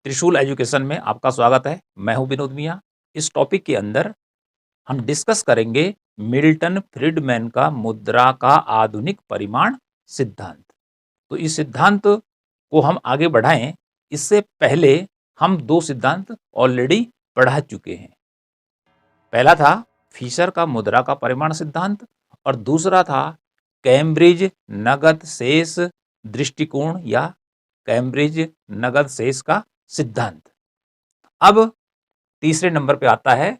त्रिशूल एजुकेशन में आपका स्वागत है। मैं हूं विनोद मिया। इस टॉपिक के अंदर हम डिस्कस करेंगे मिल्टन फ्रीडमैन का मुद्रा का आधुनिक परिमाण सिद्धांत। तो इस सिद्धांत को हम आगे बढ़ाएं, इससे पहले हम दो सिद्धांत ऑलरेडी पढ़ा चुके हैं। पहला था फिशर का मुद्रा का परिमाण सिद्धांत और दूसरा था कैम्ब्रिज नगद शेष दृष्टिकोण या कैम्ब्रिज नगद शेष का सिद्धांत। अब तीसरे नंबर पे आता है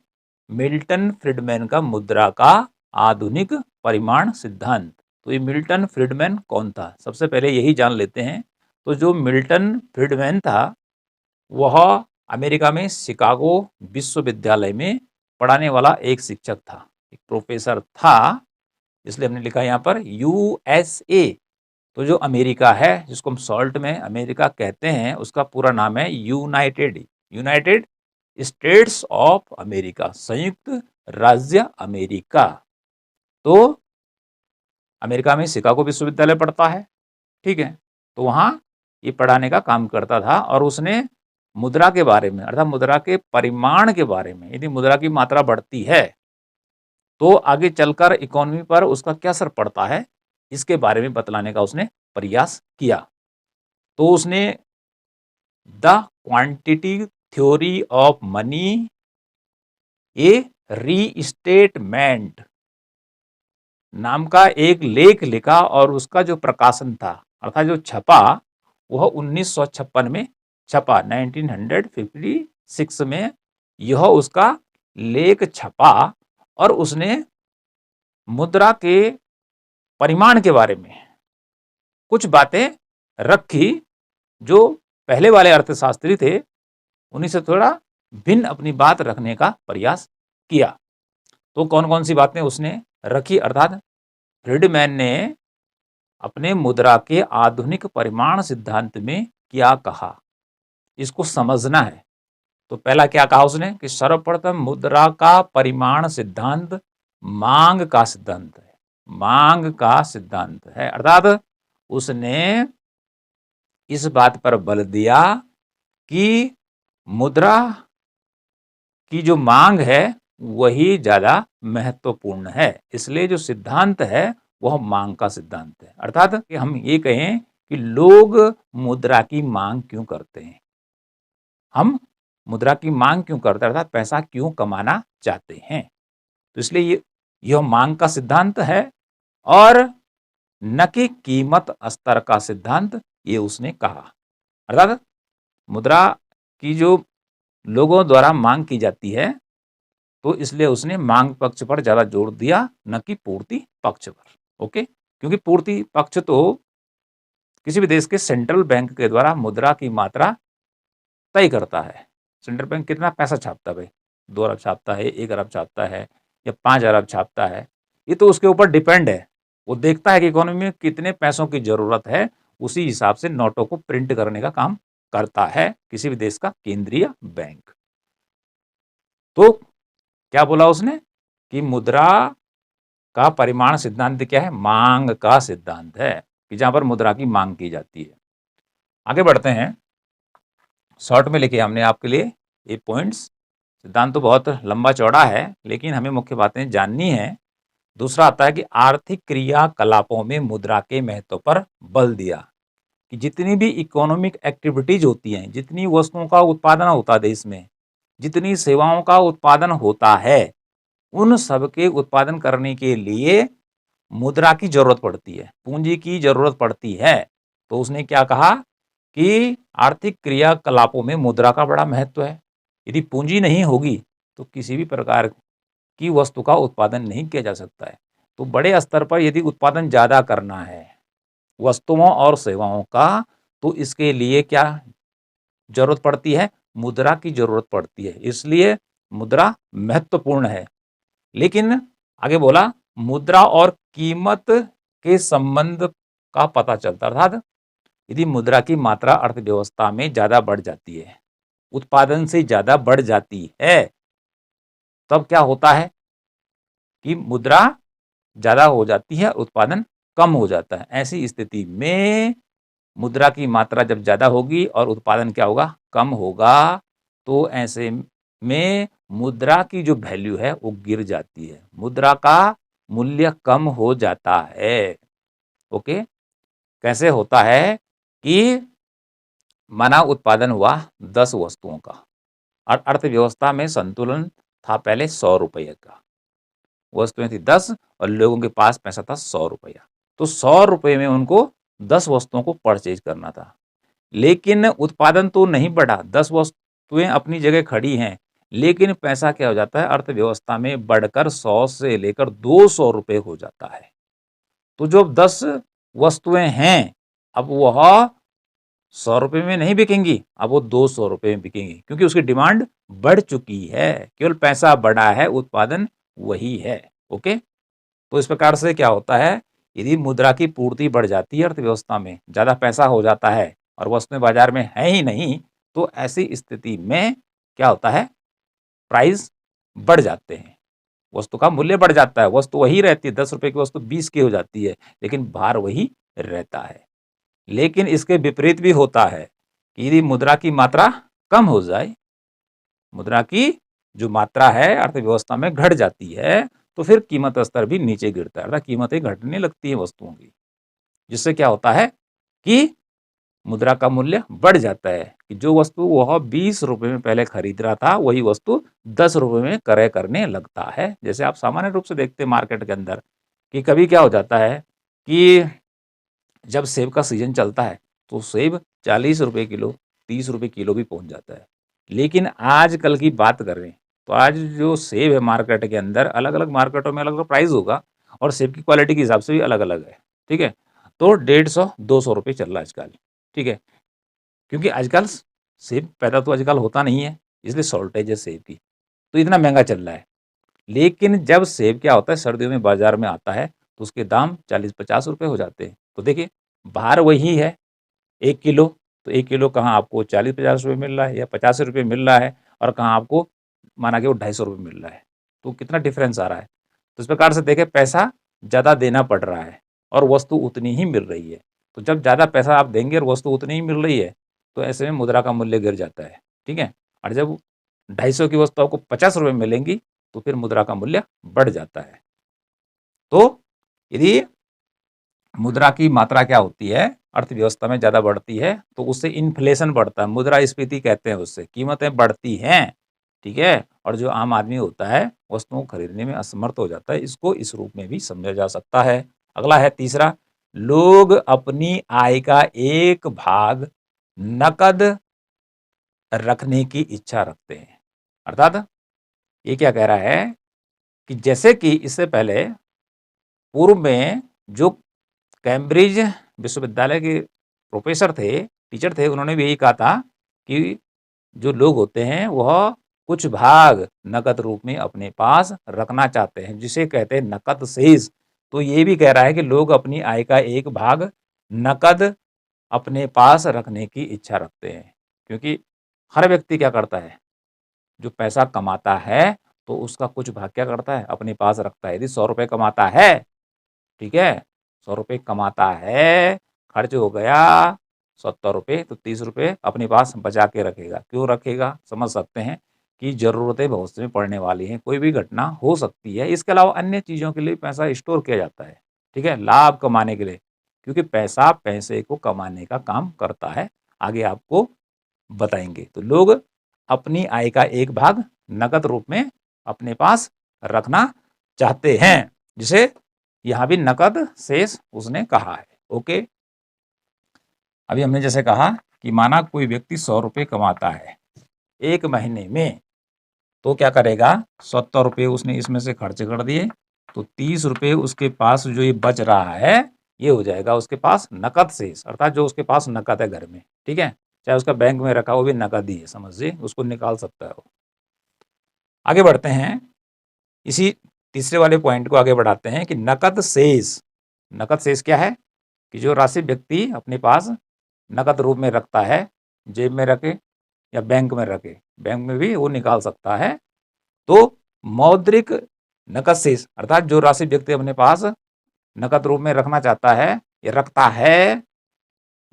मिल्टन फ्रीडमैन का मुद्रा का आधुनिक परिमाण सिद्धांत। तो ये मिल्टन फ्रीडमैन कौन था, सबसे पहले यही जान लेते हैं। तो जो मिल्टन फ्रीडमैन था वह अमेरिका में शिकागो विश्वविद्यालय में पढ़ाने वाला एक शिक्षक था, एक प्रोफेसर था, इसलिए हमने लिखा यहाँ पर यूएसए। तो जो अमेरिका है, जिसको हम शॉर्ट में अमेरिका कहते हैं, उसका पूरा नाम है यूनाइटेड स्टेट्स ऑफ अमेरिका, संयुक्त राज्य अमेरिका। तो अमेरिका में शिकागो विश्वविद्यालय पढ़ता है, ठीक है। तो वहां ये पढ़ाने का काम करता था और उसने मुद्रा के बारे में, अर्थात मुद्रा के परिमाण के बारे में, यदि मुद्रा की मात्रा बढ़ती है तो आगे चलकर इकोनॉमी पर उसका क्या असर पड़ता है, इसके बारे में बतलाने का उसने प्रयास किया। तो उसने the quantity theory of money A restatement नाम का एक लेख लिखा और उसका जो प्रकाशन था, अर्थात जो छपा, वह 1956 में छपा। 1956 में यह उसका लेख छपा और उसने मुद्रा के परिमाण के बारे में कुछ बातें रखी जो पहले वाले अर्थशास्त्री थे उन्हीं से थोड़ा भिन्न अपनी बात रखने का प्रयास किया। तो कौन कौन सी बातें उसने रखी, अर्थात फ्रीडमैन ने अपने मुद्रा के आधुनिक परिमाण सिद्धांत में क्या कहा, इसको समझना है। तो पहला क्या कहा उसने कि सर्वप्रथम मुद्रा का परिमाण सिद्धांत मांग का सिद्धांत है, मांग का सिद्धांत है। अर्थात उसने इस बात पर बल दिया कि मुद्रा की जो मांग है वही ज्यादा महत्वपूर्ण है, इसलिए जो सिद्धांत है वह मांग का सिद्धांत है। अर्थात कि हम ये कहें कि लोग मुद्रा की मांग क्यों करते हैं, हम मुद्रा की मांग क्यों करते हैं, अर्थात पैसा क्यों कमाना चाहते हैं। तो इसलिए यह मांग का सिद्धांत है और न कि कीमत स्तर का सिद्धांत, ये उसने कहा। अर्थात मुद्रा की जो लोगों द्वारा मांग की जाती है, तो इसलिए उसने मांग पक्ष पर ज्यादा जोर दिया, न कि पूर्ति पक्ष पर। ओके, क्योंकि पूर्ति पक्ष तो किसी भी देश के सेंट्रल बैंक के द्वारा मुद्रा की मात्रा तय करता है। सेंट्रल बैंक कितना पैसा छापता है भाई, 2 अरब छापता है, 1 अरब छापता है या 5 अरब छापता है, ये तो उसके ऊपर डिपेंड है। वो देखता है कि इकोनॉमी में कितने पैसों की जरूरत है, उसी हिसाब से नोटों को प्रिंट करने का काम करता है किसी भी देश का केंद्रीय बैंक। तो क्या बोला उसने कि मुद्रा का परिमाण सिद्धांत क्या है, मांग का सिद्धांत है, कि जहां पर मुद्रा की मांग की जाती है। आगे बढ़ते हैं, शॉर्ट में लिखे हमने आपके लिए ये पॉइंट्स। सिद्धांत तो बहुत लंबा चौड़ा है, लेकिन हमें मुख्य बातें जाननी है। दूसरा आता है कि आर्थिक क्रियाकलापों में मुद्रा के महत्व पर बल दिया, कि जितनी भी इकोनॉमिक एक्टिविटीज होती हैं, जितनी वस्तुओं का उत्पादन होता है देश में, जितनी सेवाओं का उत्पादन होता है, उन सब के उत्पादन करने के लिए मुद्रा की जरूरत पड़ती है, पूंजी की जरूरत पड़ती है। तो उसने क्या कहा कि आर्थिक क्रियाकलापों में मुद्रा का बड़ा महत्व है। यदि पूंजी नहीं होगी तो किसी भी प्रकार की वस्तु का उत्पादन नहीं किया जा सकता है। तो बड़े स्तर पर यदि उत्पादन ज्यादा करना है वस्तुओं और सेवाओं का, तो इसके लिए क्या जरूरत पड़ती है, मुद्रा की जरूरत पड़ती है। इसलिए मुद्रा महत्वपूर्ण है। लेकिन आगे बोला मुद्रा और कीमत के संबंध का पता चलता, अर्थात यदि मुद्रा की मात्रा अर्थव्यवस्था में ज्यादा बढ़ जाती है, उत्पादन से ज्यादा बढ़ जाती है, तब क्या होता है कि मुद्रा ज्यादा हो जाती है, उत्पादन कम हो जाता है। ऐसी स्थिति में मुद्रा की मात्रा जब ज़्यादा होगी और उत्पादन क्या होगा, कम होगा, तो ऐसे में मुद्रा की जो वैल्यू है वो गिर जाती है, मुद्रा का मूल्य कम हो जाता है। ओके, कैसे होता है कि माना उत्पादन हुआ 10 वस्तुओं का और अर्थव्यवस्था में संतुलन था पहले 100 रुपये का, वस्तुएं थी 10 और लोगों के पास पैसा था 100 रुपया, तो 100 रुपये में उनको 10 वस्तुओं को परचेज करना था, लेकिन उत्पादन तो नहीं बढ़ा, 10 वस्तुएं अपनी जगह खड़ी हैं, लेकिन पैसा क्या हो जाता है, अर्थव्यवस्था में बढ़कर 100 से लेकर 200 रुपये हो जाता है। तो जो 10 वस्तुएं हैं, अब वह 100 रुपये में नहीं बिकेंगी, अब वो 200 रुपये में बिकेंगी, क्योंकि उसकी डिमांड बढ़ चुकी है, केवल पैसा बढ़ा है, उत्पादन वही है। ओके, तो इस प्रकार से क्या होता है, यदि मुद्रा की पूर्ति बढ़ जाती है अर्थव्यवस्था में, ज़्यादा पैसा हो जाता है और वस्तुएं बाजार में है ही नहीं, तो ऐसी स्थिति में क्या होता है, प्राइस बढ़ जाते हैं, वस्तु का मूल्य बढ़ जाता है, वस्तु वही रहती है, 10 रुपये की वस्तु 20 की हो जाती है, लेकिन भार वही रहता है। लेकिन इसके विपरीत भी होता है कि यदि मुद्रा की मात्रा कम हो जाए, मुद्रा की जो मात्रा है अर्थव्यवस्था में घट जाती है, तो फिर कीमत स्तर भी नीचे गिरता है, अर्थात कीमतें घटने लगती है वस्तुओं की, जिससे क्या होता है कि मुद्रा का मूल्य बढ़ जाता है, कि जो वस्तु वह 20 रुपये में पहले खरीद रहा था, वही वस्तु 10 रुपये में क्रय करने लगता है। जैसे आप सामान्य रूप से देखते हैं मार्केट के अंदर कि कभी क्या हो जाता है कि जब सेब का सीजन चलता है तो सेब 40 रुपये किलो, 30 रुपये किलो भी पहुंच जाता है। लेकिन आज कल की बात करें तो आज जो सेब है मार्केट के अंदर, अलग अलग मार्केटों में अलग अलग प्राइस होगा और सेब की क्वालिटी के हिसाब से भी अलग अलग है। ठीक है, तो 150-200 रुपये चल रहा है आजकल। ठीक है, क्योंकि आजकल सेब पैदा तो आजकल होता नहीं है, इसलिए शॉर्टेज है सेब की, तो इतना महंगा चल रहा है। लेकिन जब सेब क्या होता है, सर्दियों में बाजार में आता है तो उसके दाम 40-50 रुपये हो जाते हैं। तो देखिए, बाहर वही है 1 किलो, तो 1 किलो कहाँ आपको 40-50 रुपये मिल रहा है या 85 रुपये मिल रहा है, और कहाँ आपको माना कि वो 250 रुपये मिल रहा है, तो कितना डिफरेंस आ रहा है। तो इस प्रकार से देखें, पैसा ज़्यादा देना पड़ रहा है और वस्तु उतनी ही मिल रही है। तो जब ज़्यादा पैसा आप देंगे और वस्तु उतनी ही मिल रही है, तो ऐसे में मुद्रा का मूल्य गिर जाता है। ठीक है, और जब 250 की वस्तु आपको 50 रुपये मिलेंगी, तो फिर मुद्रा का मूल्य बढ़ जाता है। तो यदि मुद्रा की मात्रा क्या होती है, अर्थव्यवस्था में ज़्यादा बढ़ती है, तो उससे इन्फ्लेशन बढ़ता है, मुद्रास्फीति कहते हैं, उससे कीमतें बढ़ती हैं। ठीक है, और जो आम आदमी होता है वस्तुओं को खरीदने में असमर्थ हो जाता है। इसको इस रूप में भी समझा जा सकता है। अगला है तीसरा, लोग अपनी आय का एक भाग नकद रखने की इच्छा रखते हैं। अर्थात ये क्या कह रहा है कि जैसे कि इससे पहले पूर्व में जो कैम्ब्रिज विश्वविद्यालय के प्रोफेसर थे, टीचर थे, उन्होंने भी यही कहा था कि जो लोग होते हैं वह कुछ भाग नकद रूप में अपने पास रखना चाहते हैं, जिसे कहते हैं नकद शेष। तो ये भी कह रहा है कि लोग अपनी आय का एक भाग नकद अपने पास रखने की इच्छा रखते हैं, क्योंकि हर व्यक्ति क्या करता है, जो पैसा कमाता है तो उसका कुछ भाग क्या करता है, अपने पास रखता है। यदि 100 रुपये कमाता है, ठीक है, 100 रुपये कमाता है, खर्च हो गया 70 रुपये, तो 30 रुपये अपने पास बचा के रखेगा। क्यों रखेगा, समझ सकते हैं कि ज़रूरतें भविष्य में पड़ने वाली हैं, कोई भी घटना हो सकती है। इसके अलावा अन्य चीज़ों के लिए पैसा स्टोर किया जाता है, ठीक है, लाभ कमाने के लिए, क्योंकि पैसा पैसे को कमाने का काम करता है। आगे आपको बताएंगे। तो लोग अपनी आय का एक भाग नकद रूप में अपने पास रखना चाहते हैं, जिसे यहाँ भी नकद शेष उसने कहा है। ओके, अभी हमने जैसे कहा कि माना कोई व्यक्ति 100 रुपये कमाता है एक महीने में, तो क्या करेगा, 70 रुपये उसने इसमें से खर्च कर दिए, तो 30 रुपये उसके पास जो ये बच रहा है, ये हो जाएगा उसके पास नकद शेष, अर्थात जो उसके पास नकद है घर में। ठीक है, चाहे उसका बैंक में रखा वो भी नकद ही है, समझिए, उसको निकाल सकता है वो। आगे बढ़ते हैं, इसी तीसरे वाले पॉइंट को आगे बढ़ाते हैं कि नकद शेष। नकद शेष क्या है, कि जो राशि व्यक्ति अपने पास नकद रूप में रखता है, जेब में रखे या बैंक में रखे, बैंक में भी वो निकाल सकता है। तो मौद्रिक नकद शेष, अर्थात जो राशि व्यक्ति अपने पास नकद रूप में रखना चाहता है या रखता है,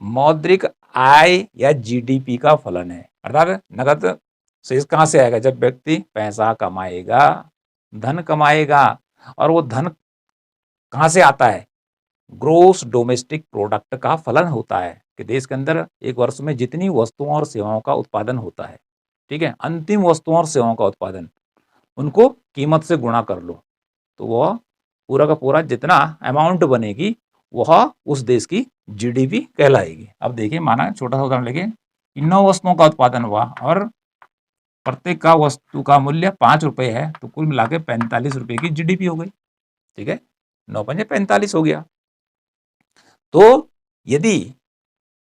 मौद्रिक आय या जीडीपी का फलन है। अर्थात नगद शेष कहाँ से आएगा? जब व्यक्ति पैसा कमाएगा, धन कमाएगा, और वो धन कहाँ से आता है? ग्रोस डोमेस्टिक प्रोडक्ट का फलन होता है कि देश के अंदर एक वर्ष में जितनी वस्तुओं और सेवाओं का उत्पादन होता है, ठीक है, अंतिम वस्तुओं और सेवाओं का उत्पादन, उनको कीमत से गुणा कर लो तो वह पूरा का पूरा जितना अमाउंट बनेगी वह उस देश की जीडीपी कहलाएगी। अब देखिए, माना छोटा सा उदाहरण लेके कि 9 वस्तुओं का उत्पादन हुआ और प्रत्येक का वस्तु का मूल्य 5 रुपए है, तो कुल मिला के 45 रुपए की जीडीपी हो गई। ठीक है, 9 पंजे 45 हो गया। तो यदि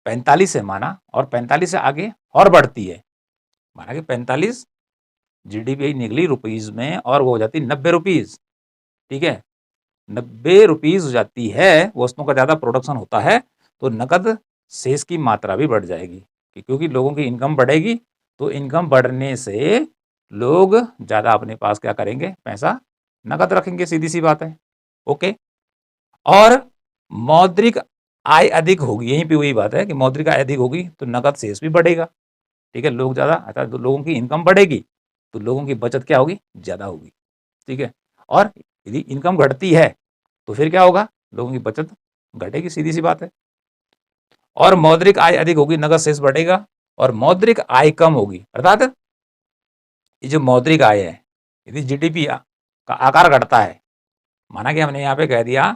45 है माना और 45 से आगे और बढ़ती है, माना कि 45 जीडीपी निकली रुपीज में और वो हो जाती 90 रुपीज। ठीक है, 90 रुपीज हो जाती है, वस्तुओं का ज्यादा प्रोडक्शन होता है तो नकद शेष की मात्रा भी बढ़ जाएगी क्योंकि लोगों की इनकम बढ़ेगी। तो इनकम बढ़ने से लोग ज्यादा अपने पास क्या करेंगे? पैसा नकद रखेंगे, सीधी सी बात है। ओके, और मौद्रिक आय अधिक होगी, यहीं पे वही बात है कि मौद्रिक आय अधिक होगी तो नकद शेष भी बढ़ेगा। ठीक है, लोग ज्यादा, अर्थात लोगों की इनकम बढ़ेगी तो लोगों की बचत क्या होगी? ज्यादा होगी। ठीक है, और यदि इनकम घटती है तो फिर क्या होगा? लोगों की बचत घटेगी, सीधी सी बात है। और मौद्रिक आय अधिक होगी, नगद शेष बढ़ेगा, और मौद्रिक आय कम होगी, अर्थात ये जो मौद्रिक आय है, यदि जीडीपी का आकार घटता है, माना कि हमने यहाँ पे कह दिया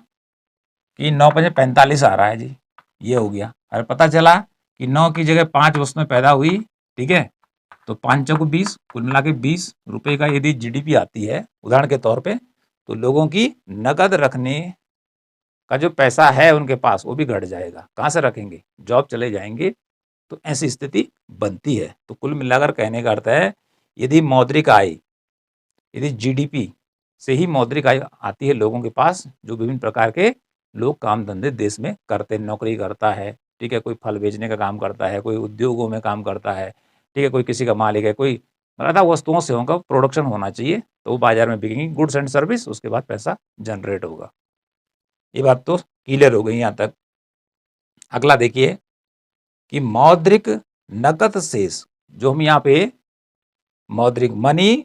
कि 9 पंजे 45 आ रहा है जी, ये हो गया, और पता चला कि 9 की जगह 5 वस्तुएं पैदा हुई। ठीक है, तो 5 को 20, कुल मिला के 20 रुपए का यदि जीडीपी आती है उदाहरण के तौर पे, तो लोगों की नकद रखने का जो पैसा है उनके पास वो भी घट जाएगा। कहाँ से रखेंगे? जॉब चले जाएंगे, तो ऐसी स्थिति बनती है। तो कुल मिलाकर कहने का अर्थ है, यदि मौद्रिक आय, यदि जीडीपी से ही मौद्रिक आय आती है लोगों के पास, जो विभिन्न प्रकार के लोग काम धंधे देश में करते, नौकरी करता है, ठीक है, कोई फल बेचने का काम करता है, कोई उद्योगों में काम करता है, ठीक है, कोई किसी का मालिक है, कोई मतलब वस्तुओं सेवाओं का प्रोडक्शन होना चाहिए तो वो बाजार में बिकेंगी, गुड्स एंड सर्विस, उसके बाद पैसा जनरेट होगा। ये बात तो क्लियर हो गई यहाँ तक। अगला देखिए कि मौद्रिक नकद शेष, जो हम यहाँ पे मौद्रिक मनी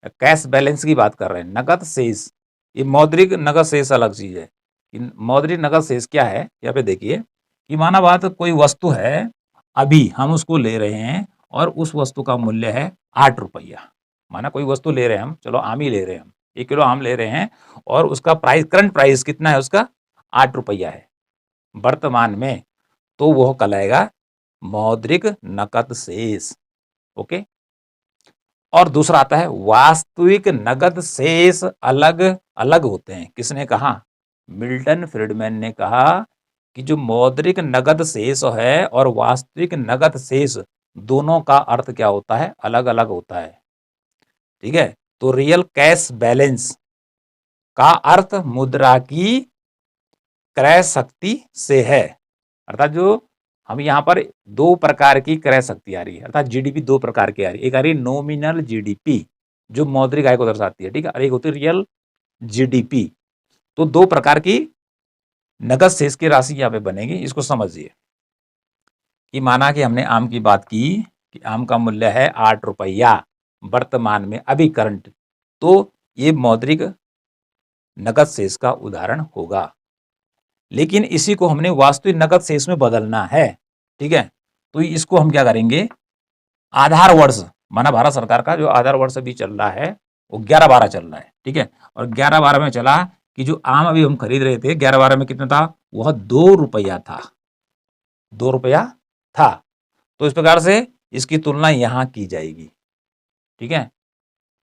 कैश बैलेंस की बात कर रहे हैं, नकद शेष, ये मौद्रिक नकद शेष अलग चीज है। मौद्रिक नकद शेष क्या है? यहाँ पे देखिए कि माना बात कोई वस्तु है, अभी हम उसको ले रहे हैं और उस वस्तु का मूल्य है 8 रुपया। माना कोई वस्तु ले रहे हैं हम, चलो आम ही ले रहे हैं हम, 1 किलो आम ले रहे हैं और उसका प्राइस, करंट प्राइस कितना है उसका? 8 रुपया है वर्तमान में, तो वह कहलाएगा मौद्रिक नकद शेष। ओके, और दूसरा आता है वास्तविक नगद शेष, अलग अलग होते हैं। किसने कहा? मिल्टन फ्रीडमैन ने कहा कि जो मौद्रिक नगद शेष है और वास्तविक नगद शेष, दोनों का अर्थ क्या होता है? अलग अलग होता है। ठीक है, तो रियल कैश बैलेंस का अर्थ मुद्रा की क्रय शक्ति से है। अर्थात जो हम यहाँ पर दो प्रकार की क्रय शक्ति आ रही है, अर्थात जीडीपी दो प्रकार की आ रही है। एक आ रही है नॉमिनल जीडीपी जो मौद्रिक आय को दर्शाती है, ठीक है, और एक होती है रियल जीडीपी। तो दो प्रकार की नगद शेष की राशि यहाँ पे बनेगी। इसको समझिए कि माना कि हमने आम की बात की कि आम का मूल्य है 8 रुपया वर्तमान में, अभी करंट, तो ये मौद्रिक नगद शेष का उदाहरण होगा। लेकिन इसी को हमने वास्तविक नगद शेष में बदलना है। ठीक है, तो इसको हम क्या करेंगे? आधार वर्ष, माना भारत सरकार का जो आधार वर्ष अभी चल रहा है वो 11-12 चल रहा है। ठीक है, और 11-12 में चला कि जो आम अभी हम खरीद रहे थे 11-12 में कितना था? वह 2 रुपया था, 2 रुपया था। तो इस प्रकार से इसकी तुलना यहां की जाएगी। ठीक है,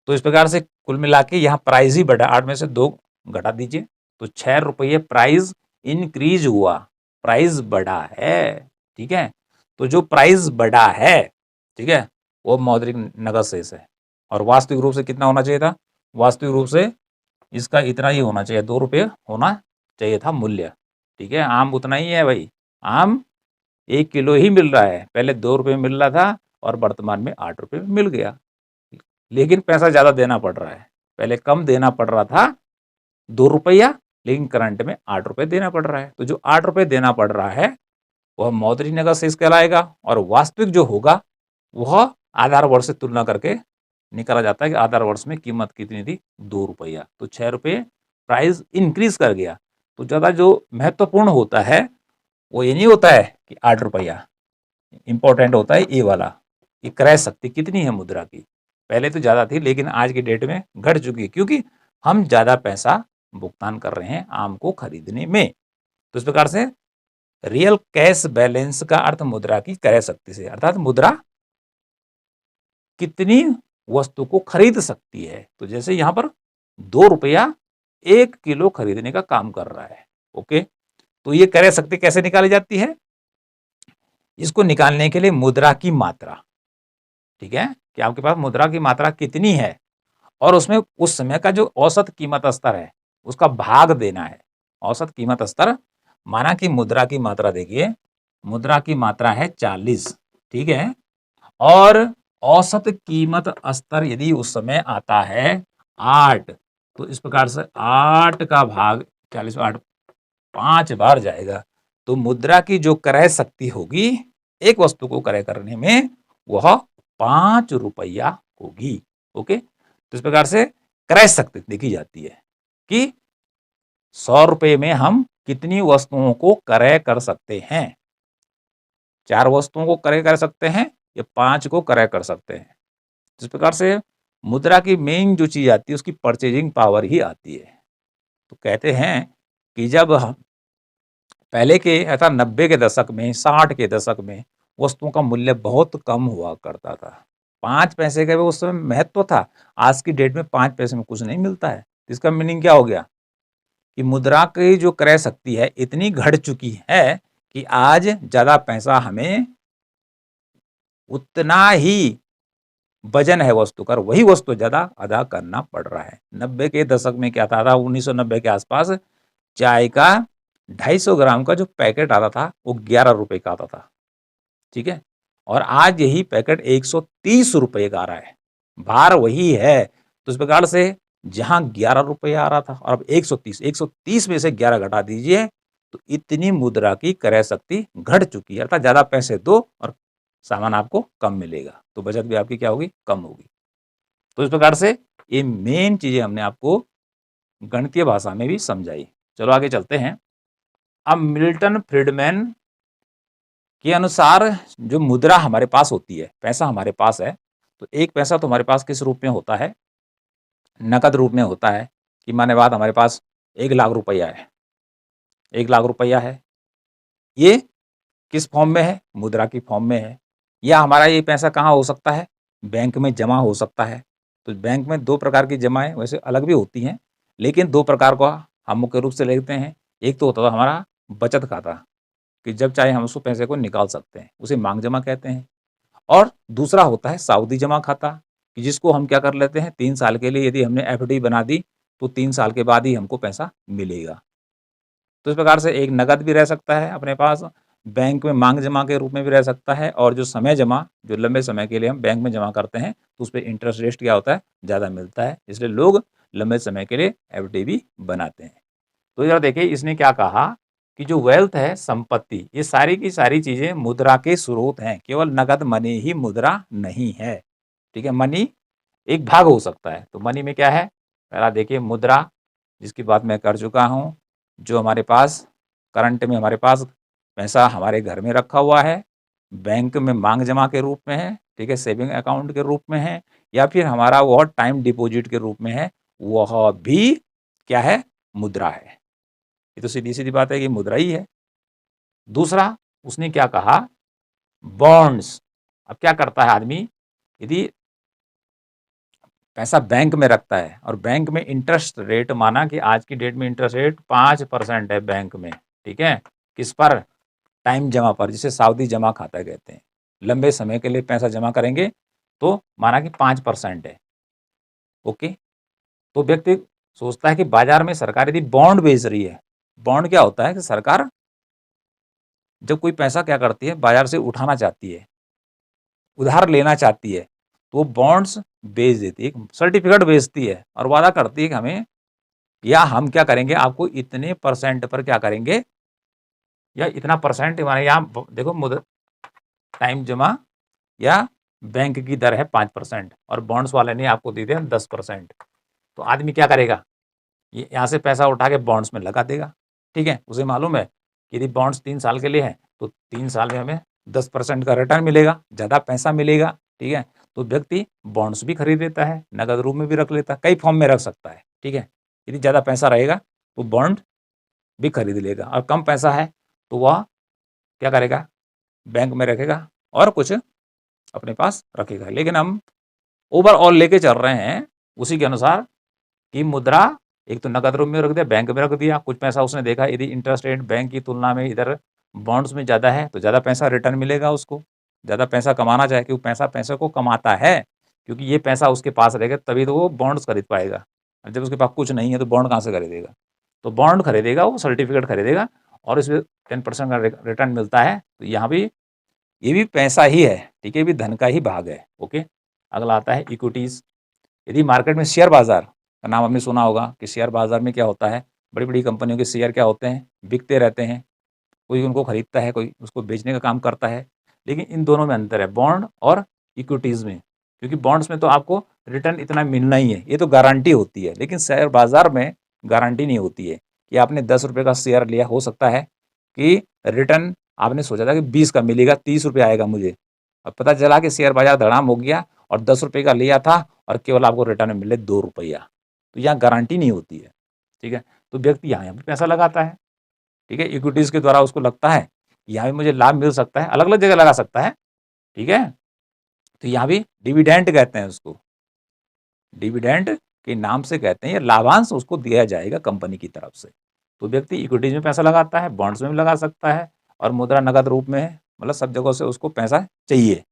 तो इस प्रकार से कुल मिला के यहाँ प्राइस ही बढ़ा, 8 में से 2 घटा दीजिए तो 6 रुपये प्राइस इंक्रीज हुआ, प्राइस बढ़ा है। ठीक है, तो जो प्राइस बढ़ा है, ठीक है, वो मौद्रिक नगद शेष है। और वास्तविक रूप से कितना होना चाहिए था? वास्तविक रूप से इसका इतना ही होना चाहिए, 2 रुपये होना चाहिए था मूल्य। ठीक है, आम उतना ही है भाई, आम 1 किलो ही मिल रहा है, पहले 2 रुपये मिल रहा था और वर्तमान में 8 रुपये मिल गया, लेकिन पैसा ज्यादा देना पड़ रहा है। पहले कम देना पड़ रहा था 2 रुपया, लेकिन करंट में 8 रुपये देना पड़ रहा है। तो जो 8 रुपये देना पड़ रहा है वह मौद्रिक नगद शेष कहलाएगा। और वास्तविक जो होगा वह आधार वर्ष से तुलना करके निकाला जाता है कि आधार वर्ष में कीमत कितनी थी, 2 रुपया। तो 6 रुपये प्राइस इंक्रीज कर गया। तो ज़्यादा जो महत्वपूर्ण होता है वो ये नहीं होता है कि 8 रुपया, इंपॉर्टेंट होता है ये वाला, ये क्रय शक्ति कितनी है मुद्रा की। पहले तो ज़्यादा थी लेकिन आज की डेट में घट चुकी है, क्योंकि हम ज़्यादा पैसा भुगतान कर रहे हैं आम को खरीदने में। तो इस प्रकार से रियल कैश बैलेंस का अर्थ मुद्रा की क्रय शक्ति से, अर्थात मुद्रा कितनी वस्तु को खरीद सकती है। तो जैसे यहां पर 2 रुपया 1 किलो खरीदने का काम कर रहा है। ओके, तो ये क्रय शक्ति कैसे निकाली जाती है? इसको निकालने के लिए मुद्रा की मात्रा, ठीक है, कि आपके पास मुद्रा की मात्रा कितनी है और उसमें उस समय का जो औसत कीमत स्तर है उसका भाग देना है। औसत कीमत स्तर, माना कि मुद्रा की मात्रा, देखिए मुद्रा की मात्रा है 40, ठीक है, और औसत कीमत स्तर यदि उस समय आता है 8, तो इस प्रकार से 8 का भाग 40, 8 5 बार जाएगा। तो मुद्रा की जो क्रय शक्ति होगी एक वस्तु को क्रय करने में वह 5 रुपया होगी। ओके, तो इस प्रकार से क्रय शक्ति देखी जाती है कि 100 रुपये में हम कितनी वस्तुओं को क्रय कर सकते हैं। 4 वस्तुओं को क्रय कर सकते हैं या 5 को क्रय कर सकते हैं। जिस प्रकार से मुद्रा की मेन जो चीज आती है उसकी परचेजिंग पावर ही आती है। तो कहते हैं कि जब हम पहले के अर्थात 90 के दशक में, 60 के दशक में वस्तुओं का मूल्य बहुत कम हुआ करता था। 5 पैसे का भी उस समय महत्व था। आज की डेट में 5 पैसे में कुछ नहीं मिलता है। इसका मीनिंग क्या हो गया कि मुद्रा की जो क्रय शक्ति है इतनी घट चुकी है कि आज ज्यादा पैसा हमें उतना ही वजन है वस्तु का, वही वस्तु ज्यादा अदा करना पड़ रहा है। 90 के दशक में क्या था 1990 के आसपास चाय का 250 ग्राम का जो पैकेट आता था वो 11 रुपए का आता था, ठीक है, और आज यही पैकेट 130 रुपए का आ रहा है, भार वही है। तो इस प्रकार से जहां 11 रुपए आ रहा था और अब 130 में से 11 घटा दीजिए तो इतनी मुद्रा की क्रय शक्ति घट चुकी है। अर्थात ज्यादा पैसे दो और सामान आपको कम मिलेगा, तो बचत भी आपकी क्या होगी, कम होगी। तो इस प्रकार से ये मेन चीजें हमने आपको गणितीय भाषा में भी समझाई। चलो आगे चलते हैं। अब मिल्टन फ्रीडमैन के अनुसार जो मुद्रा हमारे पास होती है, पैसा हमारे पास है, तो एक पैसा तो हमारे पास किस रूप में होता है, नकद रूप में होता है। कि माने बात हमारे पास 1 लाख रुपया है, 1 लाख रुपया है, ये किस फॉर्म में है, मुद्रा की फॉर्म में है। या हमारा ये पैसा कहाँ हो सकता है, बैंक में जमा हो सकता है। तो बैंक में 2 प्रकार की जमाएं वैसे अलग भी होती हैं, लेकिन 2 प्रकार का हम मुख्य रूप से लेते हैं। एक तो होता था हमारा बचत खाता, कि जब चाहे हम उसको पैसे को निकाल सकते हैं, उसे मांग जमा कहते हैं। और दूसरा होता है सावधि जमा खाता, कि जिसको हम क्या कर लेते हैं, 3 साल के लिए यदि हमने एफडी बना दी तो 3 साल के बाद ही हमको पैसा मिलेगा। तो इस प्रकार से एक नगद भी रह सकता है अपने पास, बैंक में मांग जमा के रूप में भी रह सकता है, और जो समय जमा, जो लंबे समय के लिए हम बैंक में जमा करते हैं तो उस पर इंटरेस्ट रेट क्या होता है, ज़्यादा मिलता है, इसलिए लोग लंबे समय के लिए एफडी भी बनाते हैं। तो जरा देखिए इसने क्या कहा कि जो वेल्थ है, संपत्ति, ये सारी की सारी चीजें मुद्रा के स्रोत हैं, केवल नगद मनी ही मुद्रा नहीं है। ठीक है, मनी एक भाग हो सकता है। तो मनी में क्या है, पहला देखिए मुद्रा, जिसकी बात मैं कर चुका हूँ, जो हमारे पास करंट में हमारे पास पैसा हमारे घर में रखा हुआ है, बैंक में मांग जमा के रूप में है, ठीक है, सेविंग अकाउंट के रूप में है, या फिर हमारा वह टाइम डिपॉजिट के रूप में है, वह भी क्या है, मुद्रा है। ये तो सीधी सीधी बात है कि मुद्रा ही है। दूसरा उसने क्या कहा, बॉन्ड्स। अब क्या करता है आदमी, यदि पैसा बैंक में रखता है और बैंक में इंटरेस्ट रेट, माना कि आज की डेट में इंटरेस्ट रेट 5% है बैंक में, ठीक है, किस पर, टाइम जमा पर, जिसे सावधि जमा खाता कहते हैं। लंबे समय के लिए पैसा जमा करेंगे तो माना कि 5% है। ओके, तो व्यक्ति सोचता है कि बाजार में सरकार यदि बॉन्ड बेच रही है, बॉन्ड क्या होता है कि सरकार जब कोई पैसा क्या करती है, बाजार से उठाना चाहती है, उधार लेना चाहती है, तो वो बॉन्ड्स बेच देती है, एक सर्टिफिकेट बेचती है और वादा करती है कि हमें, या हम क्या करेंगे, आपको इतने % पर क्या करेंगे, या इतना परसेंट हमारे यहाँ देखो टाइम जमा या बैंक की दर है 5% और बॉन्ड्स वाले ने आपको दे दिया 10%। तो आदमी क्या करेगा, ये यहाँ से पैसा उठा के बॉन्ड्स में लगा देगा। ठीक है, उसे मालूम है कि यदि बॉन्ड्स 3 साल के लिए है तो 3 साल में हमें 10% का रिटर्न मिलेगा, ज़्यादा पैसा मिलेगा। ठीक है, तो व्यक्ति बॉन्ड्स भी खरीद लेता है, नगद रूप में भी रख लेता है, कई फॉर्म में रख सकता है। ठीक है, यदि ज़्यादा पैसा रहेगा तो बॉन्ड भी खरीद लेगा, और कम पैसा है तो वह क्या करेगा, बैंक में रखेगा और कुछ अपने पास रखेगा। लेकिन हम ओवरऑल लेके चल रहे हैं उसी के अनुसार कि मुद्रा एक तो नकद रूप में रख दिया, बैंक में रख दिया, कुछ पैसा उसने देखा यदि इंटरेस्ट रेट बैंक की तुलना में इधर बॉन्ड्स में ज़्यादा है तो ज़्यादा पैसा रिटर्न मिलेगा उसको, ज़्यादा पैसा कमाना चाहे क्योंकि पैसा पैसे को कमाता है, क्योंकि ये पैसा उसके पास रहेगा तभी तो वो बॉन्ड्स खरीद पाएगा। और जब उसके पास कुछ नहीं है तो बॉन्ड कहाँ से खरीदेगा, तो बॉन्ड खरीदेगा, वो सर्टिफिकेट खरीदेगा और इसमें 10% का रिटर्न मिलता है। तो यहाँ भी ये भी पैसा ही है। ठीक है, ये भी धन का ही भाग है। ओके, अगला आता है इक्विटीज़। यदि मार्केट में शेयर बाजार का नाम आपने सुना होगा कि शेयर बाजार में क्या होता है, बड़ी बड़ी कंपनियों के शेयर क्या होते हैं, बिकते रहते हैं, कोई उनको खरीदता है, कोई उसको बेचने का काम करता है। लेकिन इन दोनों में अंतर है, बॉन्ड और इक्विटीज़ में, क्योंकि बॉन्ड्स में तो आपको रिटर्न इतना मिलना ही है, ये तो गारंटी होती है। लेकिन शेयर बाजार में गारंटी नहीं होती है कि आपने 10 रुपये का शेयर लिया, हो सकता है कि रिटर्न आपने सोचा था कि 20 का मिलेगा, 30 रुपये आएगा मुझे, अब पता चला कि शेयर बाजार धड़ाम हो गया और 10 रुपये का लिया था और केवल आपको रिटर्न में मिले 2 रुपया। तो यहाँ गारंटी नहीं होती है। ठीक है, तो व्यक्ति यहाँ भी पैसा लगाता है। ठीक है, इक्विटीज़ के द्वारा उसको लगता है कि यहाँ भी मुझे लाभ मिल सकता है, अलग अलग जगह लगा सकता है। ठीक है, तो यहाँ भी डिविडेंड कहते हैं उसको, डिविडेंड के नाम से कहते हैं, ये लाभांश उसको दिया जाएगा कंपनी की तरफ से। तो व्यक्ति इक्विटीज में पैसा लगाता है, बॉन्ड्स में भी लगा सकता है और मुद्रा नगद रूप में है, मतलब सब जगहों से उसको पैसा चाहिए।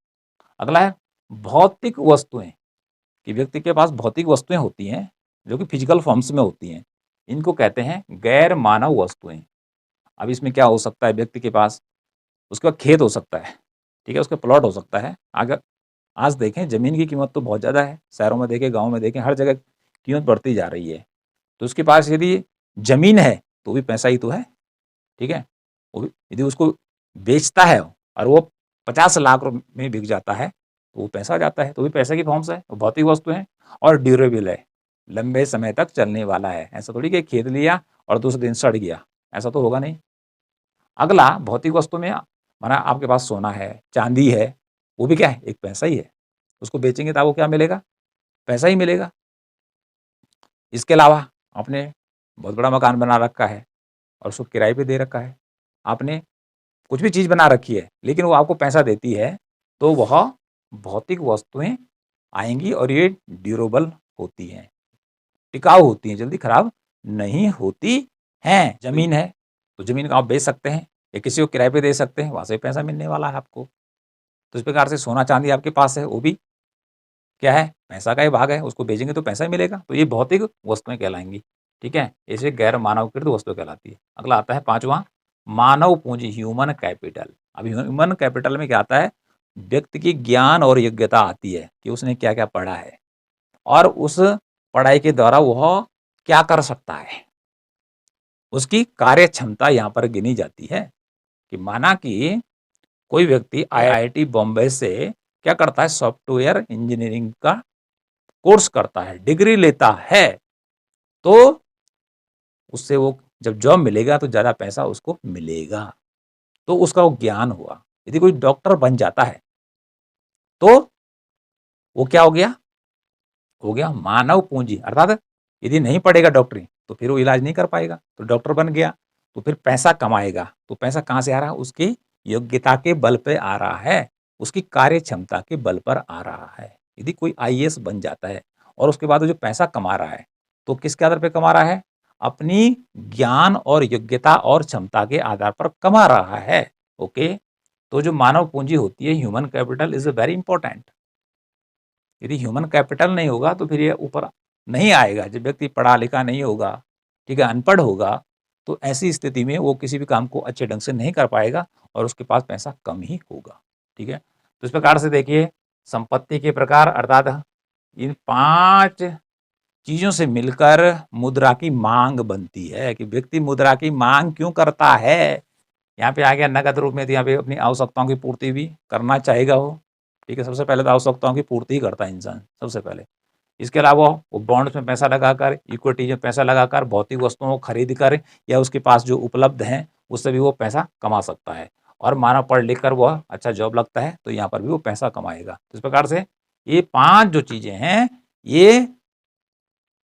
अगला है भौतिक वस्तुएं, कि व्यक्ति के पास भौतिक वस्तुएं होती हैं जो कि फिजिकल फॉर्म्स में होती हैं, इनको कहते हैं गैर मानव वस्तुएं। अब इसमें क्या हो सकता है, व्यक्ति के पास उसका खेत हो सकता है, ठीक है, उसका प्लॉट हो सकता है। अगर आज देखें ज़मीन की कीमत तो बहुत ज़्यादा है, शहरों में देखें, गाँव में देखें, हर जगह कीमत बढ़ती जा रही है। तो उसके पास यदि ज़मीन है तो भी पैसा ही तो है। ठीक है, वो भी यदि उसको बेचता है और वो 50 लाख में बिक जाता है तो वो पैसा जाता है, तो भी पैसे की फॉर्म से है, वो भौतिक वस्तु है और ड्यूरेबल है, लंबे समय तक चलने वाला है। ऐसा थोड़ी कि खरीद लिया और दूसरे दिन सड़ गया, ऐसा तो होगा नहीं। अगला भौतिक वस्तु में माना आपके पास सोना है, चांदी है, वो भी क्या है, एक पैसा ही है। उसको बेचेंगे तो आपको क्या मिलेगा, पैसा ही मिलेगा। इसके अलावा आपने बहुत बड़ा मकान बना रखा है और उसको किराए पे दे रखा है, आपने कुछ भी चीज़ बना रखी है लेकिन वो आपको पैसा देती है, तो वह भौतिक वस्तुएं आएंगी और ये ड्यूरेबल होती हैं, टिकाऊ होती हैं, जल्दी खराब नहीं होती हैं। ज़मीन है तो ज़मीन को आप बेच सकते हैं या किसी को किराए पे दे सकते हैं, वहाँ से भी पैसा मिलने वाला है आपको। तो इस प्रकार से सोना चांदी आपके पास है, वो भी क्या है, पैसा का ही भाग है, उसको बेचेंगे तो पैसा ही मिलेगा, तो ये भौतिक वस्तुएं कहलाएंगी। ठीक है, ऐसे गैर मानवकृत वस्तु कहलाती है। अगला आता है पांचवा, मानव पूंजी, ह्यूमन कैपिटल। अब ह्यूमन कैपिटल में क्या आता है, व्यक्ति की ज्ञान और योग्यता आती है कि उसने क्या क्या पढ़ा है और उस पढ़ाई के द्वारा वह क्या कर सकता है, उसकी कार्य क्षमता यहाँ पर गिनी जाती है। कि माना कि कोई व्यक्ति आईआईटी बॉम्बे से क्या करता है, सॉफ्टवेयर इंजीनियरिंग का कोर्स करता है, डिग्री लेता है, तो उससे वो जब जॉब मिलेगा तो ज़्यादा पैसा उसको मिलेगा, तो उसका वो ज्ञान हुआ। यदि कोई डॉक्टर बन जाता है तो वो क्या हो गया मानव पूंजी, अर्थात यदि नहीं पढ़ेगा डॉक्टरी तो फिर वो इलाज नहीं कर पाएगा, तो डॉक्टर बन गया तो फिर पैसा कमाएगा, तो पैसा कहाँ से आ रहा है, उसकी योग्यता के बल पे आ रहा है, उसकी कार्य क्षमता के बल पर आ रहा है। यदि कोई आईएएस बन जाता है और उसके बाद जो पैसा कमा रहा है तो किसके आधार पर कमा रहा है, अपनी ज्ञान और योग्यता और क्षमता के आधार पर कमा रहा है। ओके, तो जो मानव पूंजी होती है, human capital is very important. यदि ह्यूमन कैपिटल नहीं होगा तो फिर ये ऊपर नहीं आएगा। जब व्यक्ति पढ़ा लिखा नहीं होगा, ठीक है, अनपढ़ होगा, तो ऐसी स्थिति में वो किसी भी काम को अच्छे ढंग से नहीं कर पाएगा और उसके पास पैसा कम ही होगा। ठीक है, तो इस प्रकार से देखिए संपत्ति के प्रकार, अर्थात इन 5 चीज़ों से मिलकर मुद्रा की मांग बनती है। कि व्यक्ति मुद्रा की मांग क्यों करता है, यहाँ पे आ गया नकद रूप में, तो यहाँ पे अपनी आवश्यकताओं की पूर्ति भी करना चाहेगा वो। ठीक है, सबसे पहले तो आवश्यकताओं की पूर्ति ही करता है इंसान सबसे पहले। इसके अलावा वो बॉन्ड्स में पैसा लगाकर, इक्विटी में पैसा लगाकर, भौतिक वस्तुओं को खरीद कर या उसके पास जो उपलब्ध हैं उससे भी वो पैसा कमा सकता है। और मानव पढ़ लिख कर वह अच्छा जॉब लगता है तो यहाँ पर भी वो पैसा कमाएगा। तो इस प्रकार से ये 5 जो चीजें हैं ये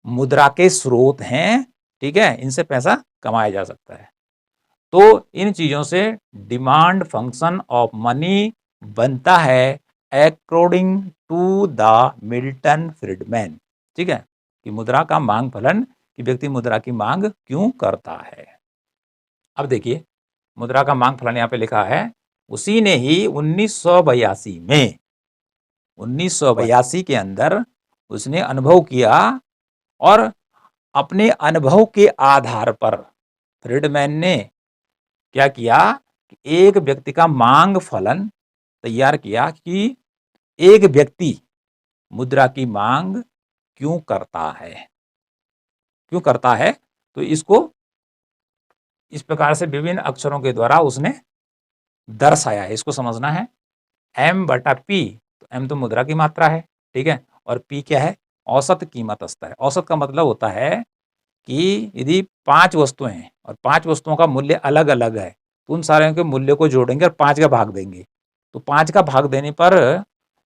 मुद्रा के स्रोत हैं। ठीक है, इनसे पैसा कमाया जा सकता है। तो इन चीजों से डिमांड फंक्शन ऑफ मनी बनता है according to the Milton Friedman. ठीक है, कि मुद्रा का मांग फलन, कि व्यक्ति मुद्रा की मांग क्यों करता है। अब देखिए मुद्रा का मांग फलन यहाँ पे लिखा है, उसी ने ही 1982 में 1982 के अंदर उसने अनुभव किया और अपने अनुभव के आधार पर फ्रीडमैन ने क्या किया कि एक व्यक्ति का मांग फलन तैयार किया कि एक व्यक्ति मुद्रा की मांग क्यों करता है, क्यों करता है। तो इसको इस प्रकार से विभिन्न अक्षरों के द्वारा उसने दर्शाया है, इसको समझना है। एम बटा पी, तो एम तो मुद्रा की मात्रा है, ठीक है, और पी क्या है, औसत कीमत स्तर है। औसत का मतलब होता है कि यदि 5 वस्तुएं हैं और 5 वस्तुओं का मूल्य अलग अलग है तो उन सारे के मूल्य को जोड़ेंगे और 5 का भाग देंगे। तो 5 का भाग देने पर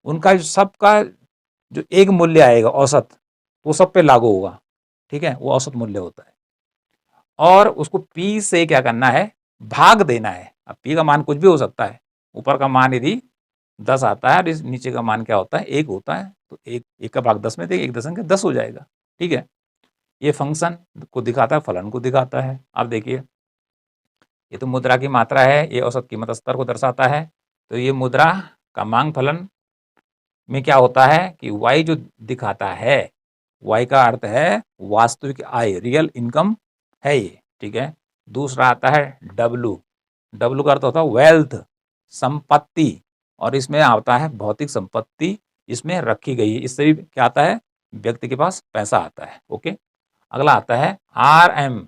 उनका सबका जो एक मूल्य आएगा औसत, वो सब पे लागू होगा। ठीक है, वो औसत मूल्य होता है और उसको पी से क्या करना है, भाग देना है। अब पी का मान कुछ भी हो सकता है, ऊपर का मान यदि 10 आता है और इस नीचे का मान क्या होता है, 1 होता है, तो एक का भाग 10 में देंगे, 1 दशमलव के 10 हो जाएगा। ठीक है, ये फंक्शन को दिखाता है, फलन को दिखाता है। आप देखिए ये तो मुद्रा की मात्रा है, ये औसत कीमत स्तर को दर्शाता है। तो ये मुद्रा का मांग फलन में क्या होता है कि y जो दिखाता है, y का अर्थ है वास्तविक आय, रियल इनकम है ये। ठीक है, दूसरा आता है W, W का अर्थ होता है वेल्थ, संपत्ति, और इसमें आता है भौतिक संपत्ति इसमें रखी गई है। इससे भी क्या आता है, व्यक्ति के पास पैसा आता है। ओके, अगला आता है RM,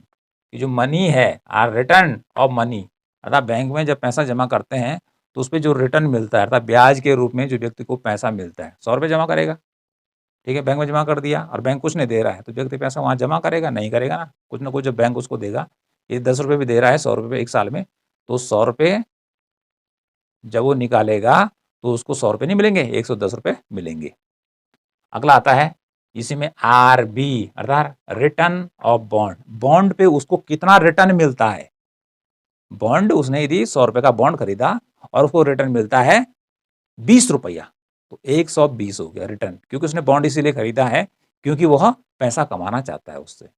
कि जो मनी है, आर रिटर्न ऑफ मनी, अर्थात बैंक में जब पैसा जमा करते हैं तो उस पर जो रिटर्न मिलता है अर्थात ब्याज के रूप में जो व्यक्ति को पैसा मिलता है, 100 रुपये जमा करेगा, ठीक है, बैंक में जमा कर दिया और बैंक कुछ नहीं दे रहा है तो व्यक्ति पैसा वहाँ जमा करेगा, नहीं करेगा ना कुछ जब बैंक उसको देगा। ये 10 रुपये भी दे रहा है, 100 रुपये एक साल में, तो 100 रुपये जब वो निकालेगा तो उसको 100 रुपये नहीं मिलेंगे, 110 रुपये मिलेंगे। अगला आता है इसी में RB अर्थात रिटर्न ऑफ बॉन्ड, बॉन्ड पे उसको कितना रिटर्न मिलता है। बॉन्ड उसने यदि 100 रुपये का बॉन्ड खरीदा और उसको रिटर्न मिलता है 20 रुपया, तो 120 हो गया रिटर्न, क्योंकि उसने बॉन्ड इसीलिए खरीदा है क्योंकि वह पैसा कमाना चाहता है उससे,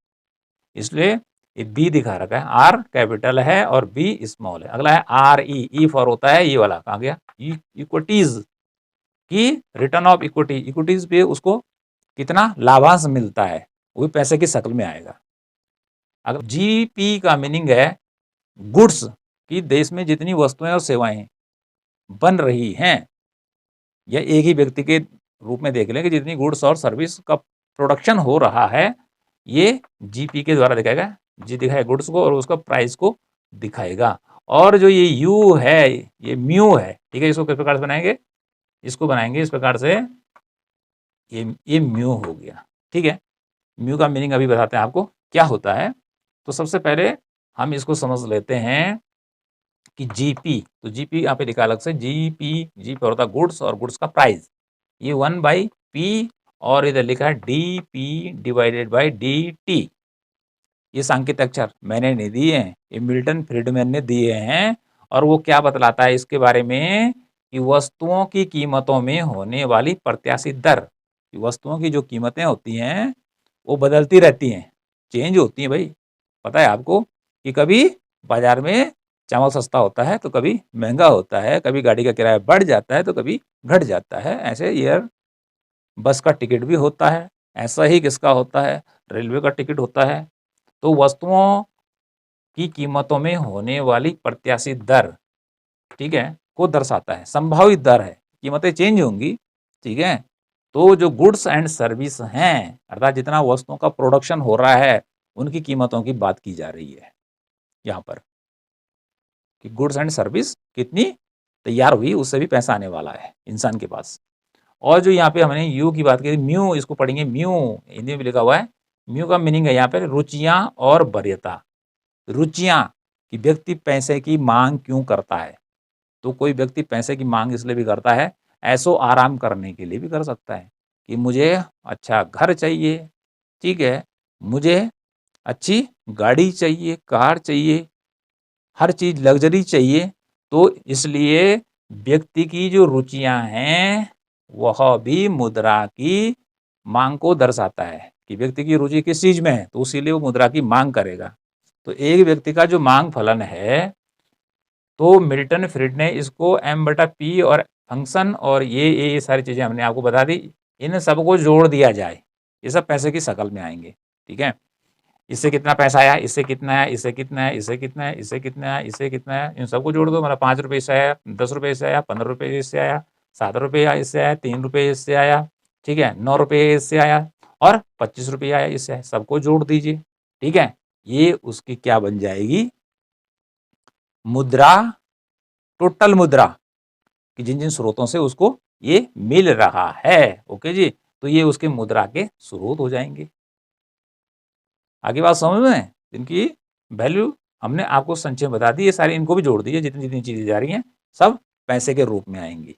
इसलिए ये बी दिखा रखा है। आर कैपिटल है और बी स्मॉल है। अगला है RE, ई फॉर होता है ये वाला, कहाँ गया, इक्विटीज की रिटर्न ऑफ इक्विटी, इक्विटीज पे उसको कितना लाभांश मिलता है वो भी पैसे की शक्ल में आएगा। अगर GP का मीनिंग है गुड्स, कि देश में जितनी वस्तुएं और सेवाएं बन रही हैं, या एक ही व्यक्ति के रूप में देख लें कि जितनी गुड्स और सर्विस का प्रोडक्शन हो रहा है, ये GP के द्वारा दिखाएगा। जी दिखाएगा गुड्स को और उसका प्राइस को दिखाएगा। और जो ये U है, ये म्यू है, ठीक है, इसको किस प्रकार से बनाएंगे, इसको बनाएंगे इस प्रकार से, ये म्यू हो गया। ठीक है, म्यू का मीनिंग अभी बताते हैं आपको क्या होता है। तो सबसे पहले हम इसको समझ लेते हैं कि GP, तो GP यहाँ पे लिखा अलग से, जी पर होता है गुड्स और गुड्स का प्राइस, ये 1/P, और इधर लिखा है DP डिवाइडेड बाई DT। ये सांकेतिक अक्षर मैंने नहीं दिए हैं, ये मिल्टन फ्रीडमैन ने दिए हैं। और वो क्या बतलाता है इसके बारे में कि वस्तुओं की कीमतों में होने वाली प्रत्याशित दर, वस्तुओं की जो कीमतें होती हैं वो बदलती रहती हैं, चेंज होती हैं भाई। पता है आपको कि कभी बाजार में चावल सस्ता होता है तो कभी महंगा होता है, कभी गाड़ी का किराया बढ़ जाता है तो कभी घट जाता है। ऐसे एयर बस का टिकट भी होता है, ऐसा ही किसका होता है, रेलवे का टिकट होता है। तो वस्तुओं की कीमतों में होने वाली प्रत्याशित दर, ठीक है, को दर्शाता है, संभावित दर है, कीमतें चेंज होंगी। ठीक है, तो जो गुड्स एंड सर्विस हैं अर्थात जितना वस्तुओं का प्रोडक्शन हो रहा है उनकी कीमतों की बात की जा रही है यहाँ पर। कि गुड्स एंड सर्विस कितनी तैयार हुई, उससे भी पैसा आने वाला है इंसान के पास। और जो यहाँ पे हमने यू की बात की, म्यू, इसको पढ़ेंगे म्यू, हिंदी में लिखा हुआ है। म्यू का मीनिंग है यहाँ पे रुचियां और वरीयता। रुचियां कि व्यक्ति पैसे की मांग क्यों करता है, तो कोई व्यक्ति पैसे की मांग इसलिए भी करता है, ऐसो आराम करने के लिए भी कर सकता है कि मुझे अच्छा घर चाहिए, ठीक है, मुझे अच्छी गाड़ी चाहिए, कार चाहिए, हर चीज लग्जरी चाहिए। तो इसलिए व्यक्ति की जो रुचियां हैं वह भी मुद्रा की मांग को दर्शाता है कि व्यक्ति की रुचि किस चीज में है, तो इसीलिए वो मुद्रा की मांग करेगा। तो एक व्यक्ति का जो मांग फलन है, तो मिल्टन फ्रीड ने इसको M/P और फंक्शन और ये सारी चीजें हमने आपको बता दी, इन सबको जोड़ दिया जाए, ये सब पैसे की शक्ल में आएंगे। ठीक है, इससे कितना पैसा आया, इससे कितना है, इससे कितना है, इससे कितना है, इससे कितना है, इससे कितना है, इन सबको जोड़ दो। मतलब 5 रुपये इससे आया, 10 रुपये इससे आया, 15 रुपये इससे आया, 7 रुपये इससे आया, 3 रुपये इससे आया, ठीक है, 9 रुपये इससे आया और 25 रुपये आया इससे आया, सबको जोड़ दीजिए। ठीक है, ये उसकी क्या बन जाएगी, मुद्रा, टोटल मुद्रा कि जिन जिन स्रोतों से उसको ये मिल रहा है। ओके जी, तो ये उसके मुद्रा के स्रोत हो जाएंगे। आगे बात समझ में, इनकी वैल्यू हमने आपको संक्षेप बता दी, ये सारी इनको भी जोड़ दीजिए, जितनी जितनी चीजें जा रही हैं सब पैसे के रूप में आएंगी।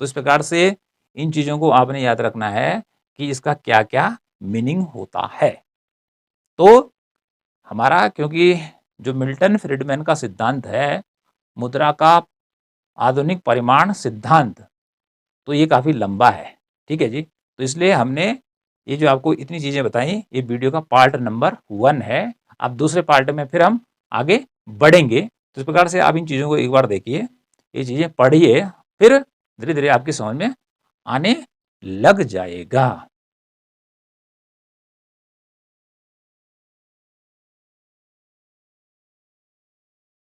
तो इस प्रकार से इन चीजों को आपने याद रखना है कि इसका क्या क्या मीनिंग होता है। तो हमारा, क्योंकि जो मिल्टन फ्रीडमैन का सिद्धांत है मुद्रा का आधुनिक परिमाण सिद्धांत, तो ये काफी लंबा है। ठीक है जी, तो इसलिए हमने ये जो आपको इतनी चीजें बताई, ये वीडियो का पार्ट नंबर 1 है। अब दूसरे पार्ट में फिर हम आगे बढ़ेंगे। तो इस प्रकार से आप इन चीजों को एक बार देखिए, ये चीजें पढ़िए, फिर धीरे धीरे आपकी समझ में आने लग जाएगा।